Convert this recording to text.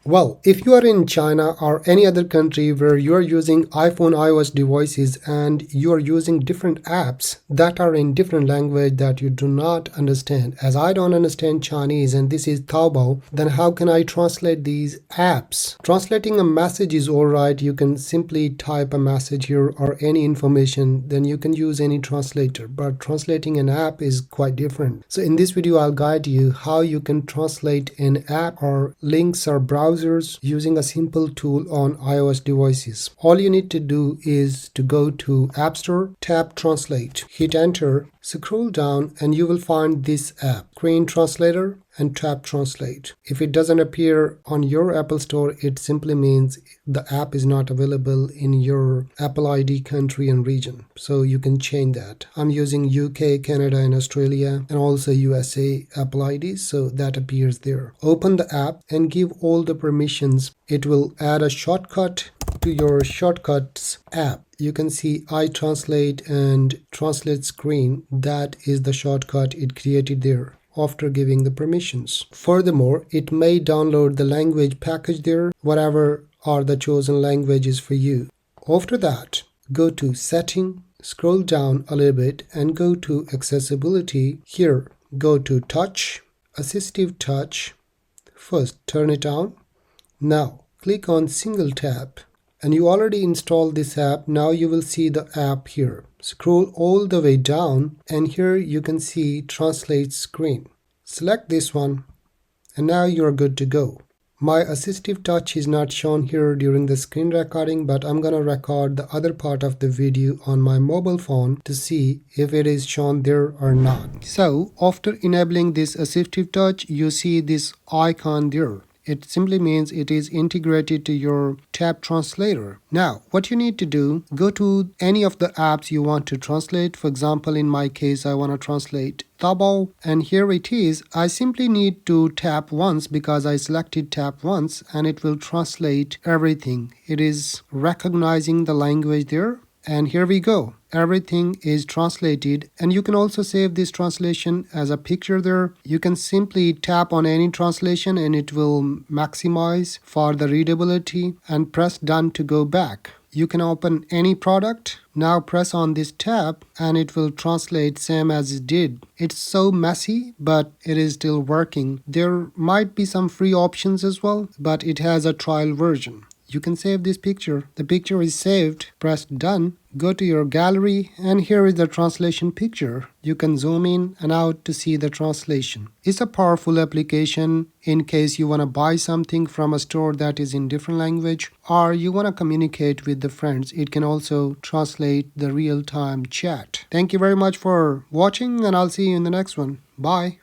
Well, if you are in China or any other country where you are using iPhone iOS devices and you are using different apps that are in different language that you do not understand, as I don't understand Chinese and this is Taobao, then how can I translate these apps? Translating a message is alright. You can simply type a message here or any information, then you can use any translator. But translating an app is quite different. So in this video, I'll guide you how you can translate an app or links or browsers using a simple tool on iOS devices. All you need to do is to go to App Store, tap Translate, hit enter, scroll down and you will find this app, Screen Translator, and tap Translate. If it doesn't appear on your Apple Store, it simply means the app is not available in your Apple ID country and region. So you can change that. I'm using UK, Canada, and Australia, and also USA Apple ID, so that appears there. Open the app and give all the permissions. It will add a shortcut to your Shortcuts app. You can see iTranslate and Translate Screen. That is the shortcut it created there after giving the permissions. Furthermore, it may download the language package there, whatever are the chosen languages for you. After that, go to Setting, scroll down a little bit and go to Accessibility. Here, go to Touch, Assistive Touch. First, turn it on. Now, click on Single Tap. And you already installed this app. Now you will see the app here. Scroll all the way down and here you can see Translate Screen. Select this one and now you're good to go. My assistive touch is not shown here during the screen recording, but I'm gonna record the other part of the video on my mobile phone to see if it is shown there or not. So after enabling this assistive touch, you see this icon there. It simply means it is integrated to your tab translator. Now, what you need to do, go to any of the apps you want to translate. For example, in my case, I want to translate Taobao, and here it is. I simply need to tap once because I selected tap once and it will translate everything. It is recognizing the language there. And here we go. Everything is translated, and you can also save this translation as a picture there. You can simply tap on any translation and it will maximize for the readability and press done to go back. You can open any product. Now press on this tab and it will translate same as it did. It's so messy, but it is still working. There might be some free options as well, but it has a trial version. You can save this picture. The picture is saved. Press done. Go to your gallery and here is the translation picture. You can zoom in and out to see the translation. It's a powerful application in case you want to buy something from a store that is in different language or you want to communicate with the friends. It can also translate the real-time chat. Thank you very much for watching and I'll see you in the next one. Bye.